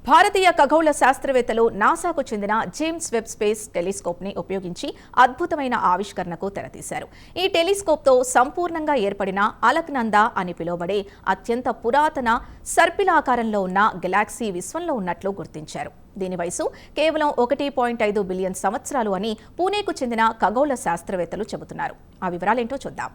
భారతీయ ఖగోళ శాస్త్రవేత్తలు నాసాకు చెందిన జేమ్స్ వెబ్ స్పేస్ టెలిస్కోప్ ని ఉపయోగించి అద్భుతమైన ఆవిష్కరణకు తెరతీశారు. ఈ టెలిస్కోప్ తో సంపూర్ణంగా ఏర్పడిన అలక్నందా అని పిలువబడే అత్యంత పురాతన సర్పిలాకారంలో ఉన్న గెలాక్సీ విశ్వంలో ఉన్నట్లు గుర్తించారు. దీని వయసు కేవలం 1.5 బిలియన్ సంవత్సరాలు అని పూణేకు చెందిన ఖగోళ శాస్త్రవేత్తలు చెబుతున్నారు. ఆ వివరాలేంటో చూద్దాం.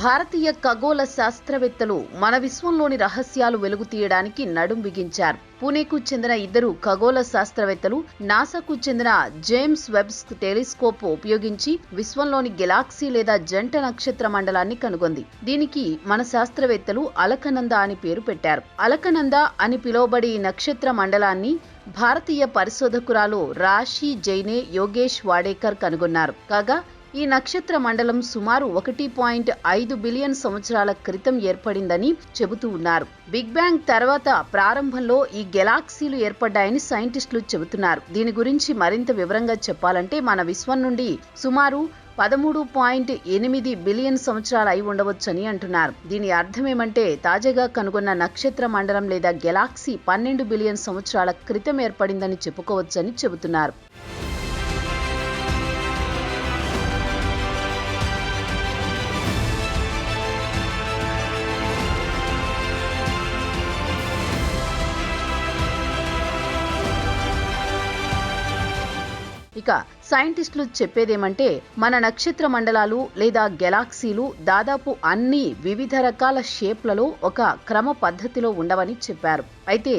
భారతీయ ఖగోళ శాస్త్రవేత్తలు మన విశ్వంలోని రహస్యాలు వెలుగు తీయడానికి నడుం బిగించారు. పూణేకు చెందిన ఇద్దరు ఖగోళ శాస్త్రవేత్తలు నాసాకు చెందిన జేమ్స్ వెబ్ టెలిస్కోప్ ఉపయోగించి విశ్వంలోని గెలాక్సీ లేదా జంట నక్షత్ర మండలాన్ని కనుగొంది. దీనికి మన శాస్త్రవేత్తలు అలకనంద అని పేరు పెట్టారు. అలకనంద అని పిలువబడే ఈ నక్షత్ర మండలాన్ని భారతీయ పరిశోధకురాలు రాశి జైనే యోగేష్ వాడేకర్ కనుగొన్నారు. కాగా ఈ నక్షత్ర మండలం సుమారు 1.5 బిలియన్ సంవత్సరాల క్రితం ఏర్పడిందని చెబుతూ ఉన్నారు. బిగ్ బ్యాంగ్ తర్వాత ప్రారంభంలో ఈ గెలాక్సీలు ఏర్పడ్డాయని సైంటిస్టులు చెబుతున్నారు. దీని గురించి మరింత వివరంగా చెప్పాలంటే మన విశ్వం నుండి సుమారు 13.8 బిలియన్ సంవత్సరాలు అయి ఉండవచ్చని అంటున్నారు. దీని అర్థమేమంటే తాజాగా కనుగొన్న నక్షత్ర మండలం లేదా గెలాక్సీ 12 బిలియన్ సంవత్సరాల క్రితం ఏర్పడిందని చెప్పుకోవచ్చని చెబుతున్నారు. ఇక సైంటిస్టులు చెప్పేదేమంటే మన నక్షత్ర మండలాలు లేదా గెలాక్సీలు దాదాపు అన్ని వివిధ రకాల షేప్లలో ఒక క్రమ పద్ధతిలో ఉండవని చెప్పారు. అయితే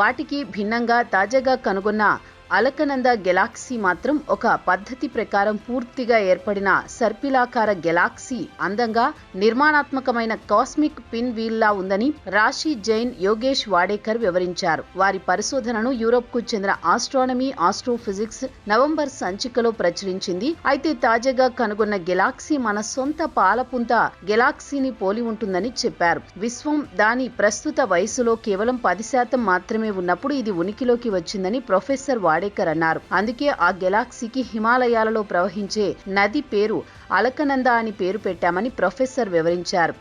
వాటికి భిన్నంగా తాజాగా కనుగొన్న అలకనంద గెలాక్సీ మాత్రం ఒక పద్ధతి ప్రకారం పూర్తిగా ఏర్పడిన సర్పిలాకార గెలాక్సీ, అందంగా నిర్మాణాత్మకమైన కాస్మిక్ పిన్ వీల్లా ఉందని రాశి జైన్ యోగేష్ వాడేకర్ వివరించారు. వారి పరిశోధనను యూరోప్ కు చెందిన ఆస్ట్రానమీ ఆస్ట్రోఫిజిక్స్ నవంబర్ సంచికలో ప్రచురించింది. అయితే తాజాగా కనుగొన్న గెలాక్సీ మన సొంత పాలపుంత గెలాక్సీని పోలి ఉంటుందని చెప్పారు. విశ్వం దాని ప్రస్తుత వయసులో కేవలం 10% మాత్రమే ఉన్నప్పుడు ఇది ఉనికిలోకి వచ్చిందని ప్రొఫెసర్ వాడేకర్ అన్నారు. అందుకే ఆ గెలాక్సీకి హిమాలయాలలో ప్రవహించే నది పేరు అలకనంద అని పేరు పెట్టామని ప్రొఫెసర్ వివరించారు.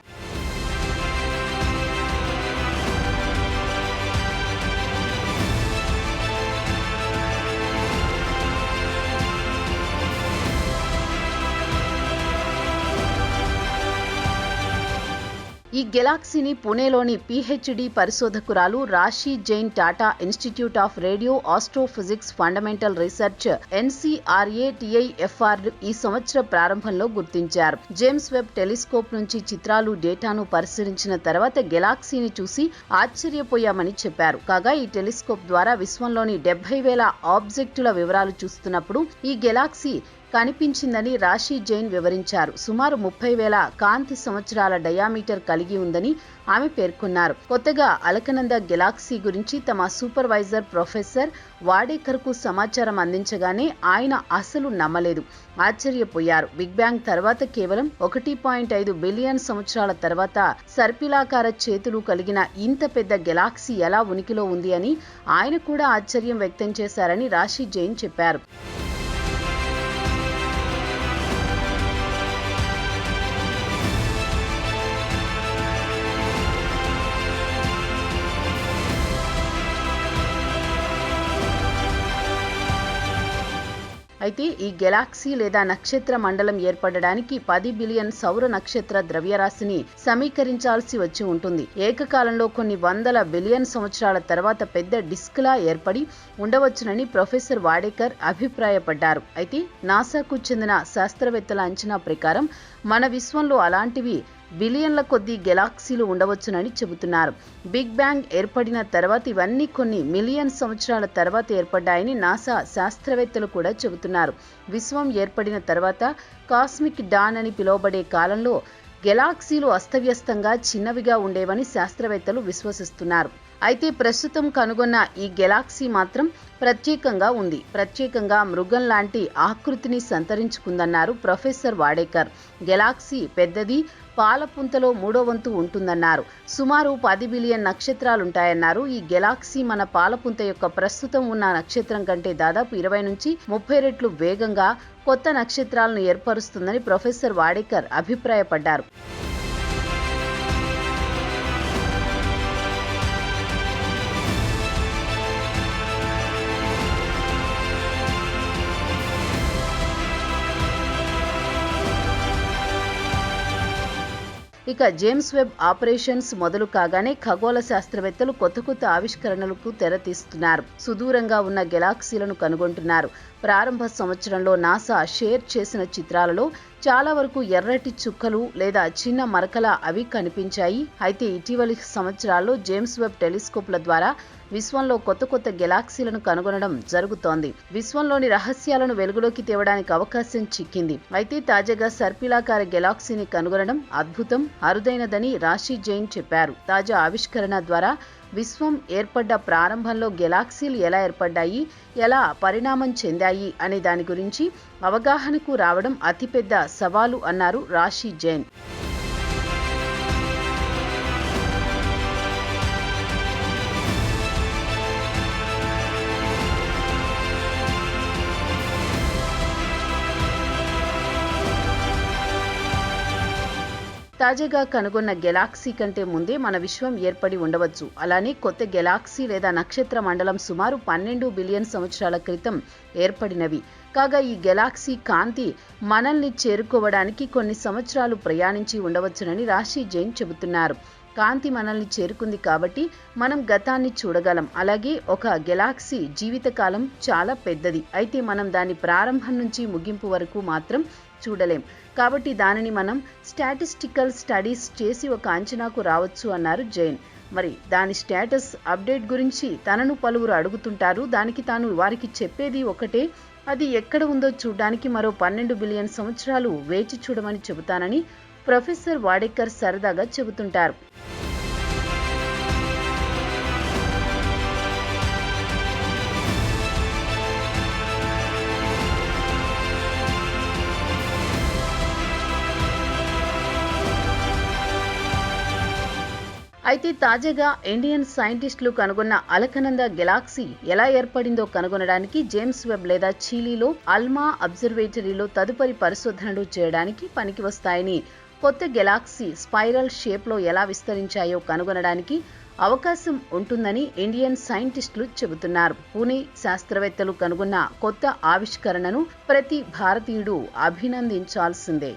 ఈ గెలాక్సీని పుణేలోని పిహెచ్డి పరిశోధకురాలు రాశి Jain Tata institute of radio astrophysics fundamental research NCRATIFR ఈ సంవత్సర ప్రారంభంలో గుర్తించారు. జేమ్స్ వెబ్ టెలిస్కోప్ నుంచి చిత్రాలు, డేటాను పరిశీలించిన తర్వాత గెలాక్సీని చూసి ఆశ్చర్యపోయామని చెప్పారు. కాగా ఈ టెలిస్కోప్ ద్వారా విశ్వంలోని 70,000 ఆబ్జెక్టుల వివరాలు చూస్తున్నప్పుడు ఈ గెలాక్సీ కనిపించిందని రాశి జైన్ వివరించారు. సుమారు 30,000 కాంతి సంవత్సరాల డయామీటర్ కలిగి ఉందని ఆమె పేర్కొన్నారు. కొత్తగా అలకనంద గెలాక్సీ గురించి తమ సూపర్వైజర్ ప్రొఫెసర్ వాడేకర్ కు సమాచారం అందించగానే ఆయన అసలు నమ్మలేదు, ఆశ్చర్యపోయారు. బిగ్ బ్యాంగ్ తర్వాత కేవలం 1.5 బిలియన్ సంవత్సరాల తర్వాత సర్పిలాకార చేతులు కలిగిన ఇంత పెద్ద గెలాక్సీ ఎలా ఉనికిలో ఉంది అని ఆయన కూడా ఆశ్చర్యం వ్యక్తం చేశారని రాశి జైన్ చెప్పారు. అయితే ఈ గెలాక్సీ లేదా నక్షత్ర మండలం ఏర్పడడానికి 10 బిలియన్ సౌర నక్షత్ర ద్రవ్యరాశిని సమీకరించాల్సి వచ్చి ఉంటుంది. ఏకకాలంలో కొన్ని వందల బిలియన్ సంవత్సరాల తర్వాత పెద్ద డిస్క్లా ఏర్పడి ఉండవచ్చునని ప్రొఫెసర్ వాడేకర్ అభిప్రాయపడ్డారు. అయితే నాసాకు చెందిన శాస్త్రవేత్తల అంచనా ప్రకారం మన విశ్వంలో అలాంటివి బిలియన్ల కొద్దీ గెలాక్సీలు ఉండవచ్చునని చెబుతున్నారు. బిగ్ బ్యాంగ్ ఏర్పడిన తర్వాత ఇవన్నీ కొన్ని మిలియన్ సంవత్సరాల తర్వాత ఏర్పడ్డాయని నాసా శాస్త్రవేత్తలు కూడా చెబుతున్నారు. విశ్వం ఏర్పడిన తర్వాత కాస్మిక్ డాన్ అని పిలువబడే కాలంలో గెలాక్సీలు అస్తవ్యస్తంగా చిన్నవిగా ఉండేవని శాస్త్రవేత్తలు విశ్వసిస్తున్నారు. అయితే ప్రస్తుతం కనుగొన్న ఈ గెలాక్సీ మాత్రం ప్రత్యేకంగా ఉంది. ప్రత్యేకంగా మృగం లాంటి ఆకృతిని సంతరించుకుందన్నారు ప్రొఫెసర్ వాడేకర్. గెలాక్సీ పెద్దది, పాలపుంతలో 3వ వంతు ఉంటుందన్నారు. సుమారు 10 బిలియన్ నక్షత్రాలుంటాయన్నారు. ఈ గెలాక్సీ మన పాలపుంత యొక్క ప్రస్తుతం ఉన్న నక్షత్రం కంటే దాదాపు 20 నుంచి 30 రెట్లు వేగంగా కొత్త నక్షత్రాలను ఏర్పరుస్తుందని ప్రొఫెసర్ వాడేకర్ అభిప్రాయపడ్డారు. ఇక జేమ్స్ వెబ్ ఆపరేషన్స్ మొదలు కాగానే ఖగోళ శాస్త్రవేత్తలు కొత్త ఆవిష్కరణలకు తెరతీస్తున్నారు. సుదూరంగా ఉన్న గెలాక్సీలను కనుగొంటున్నారు. ప్రారంభ సంవత్సరంలో నాసా షేర్ చేసిన చిత్రాలలో చాలా వరకు ఎర్రటి చుక్కలు లేదా చిన్న మరకల అవి కనిపించాయి. అయితే ఇటీవలి సంవత్సరాల్లో జేమ్స్ వెబ్ టెలిస్కోప్ల ద్వారా విశ్వంలో కొత్త గెలాక్సీలను కనుగొనడం జరుగుతోంది. విశ్వంలోని రహస్యాలను వెలుగులోకి తేవడానికి అవకాశం చిక్కింది. అయితే తాజాగా సర్పిలాకార గెలాక్సీని కనుగొనడం అద్భుతం, అరుదైనదని రాశి జైన్ చెప్పారు. తాజా ఆవిష్కరణ ద్వారా విశ్వం ఏర్పడ్డ ప్రారంభంలో గెలాక్సీలు ఎలా ఏర్పడ్డాయి, ఎలా పరిణామం చెందాయి అనే దాని గురించి అవగాహనకు రావడం అతిపెద్ద సవాలు అన్నారు రాశి జైన్. తాజాగా కనుగొన్న గెలాక్సీ కంటే ముందే మన విశ్వం ఏర్పడి ఉండవచ్చు. అలానే కొత్త గెలాక్సీ లేదా నక్షత్ర మండలం సుమారు 12 బిలియన్ సంవత్సరాల క్రితం ఏర్పడినవి. కాగా ఈ గెలాక్సీ కాంతి మనల్ని చేరుకోవడానికి కొన్ని సంవత్సరాలు ప్రయాణించి ఉండవచ్చునని రాశి జైన్ చెబుతున్నారు. కాంతి మనల్ని చేరుకుంది కాబట్టి మనం గతాన్ని చూడగలం. అలాగే ఒక గెలాక్సీ జీవితకాలం చాలా పెద్దది. అయితే మనం దాని ప్రారంభం నుంచి ముగింపు వరకు మాత్రం చూడలేం. కాబట్టి దానిని మనం స్టాటిస్టికల్ స్టడీస్ చేసి ఒక అంచనాకు రావచ్చు అన్నారు జైన్. మరి దాని స్టేటస్ అప్డేట్ గురించి తనను పలువురు అడుగుతుంటారు. దానికి తాను వారికి చెప్పేది ఒకటే, అది ఎక్కడ ఉందో చూడడానికి మరో 12 బిలియన్ సంవత్సరాలు వేచి చూడమని చెబుతానని ప్రొఫెసర్ వాడేకర్ సరదాగా చెబుతుంటారు. అయితే తాజాగా ఇండియన్ సైంటిస్టులు కనుగొన్న అలకనంద గెలాక్సీ ఎలా ఏర్పడిందో కనుగొనడానికి జేమ్స్ వెబ్ లేదా చిలీలో అల్మా అబ్జర్వేటరీలో తదుపరి పరిశోధనలు చేయడానికి పనికి వస్తాయని, కొత్త గెలాక్సీ స్పైరల్ షేప్లో ఎలా విస్తరించాయో కనుగొనడానికి అవకాశం ఉంటుందని ఇండియన్ సైంటిస్టులు చెబుతున్నారు. పూణే శాస్త్రవేత్తలు కనుగొన్న కొత్త ఆవిష్కరణను ప్రతి భారతీయుడు అభినందించాల్సిందే.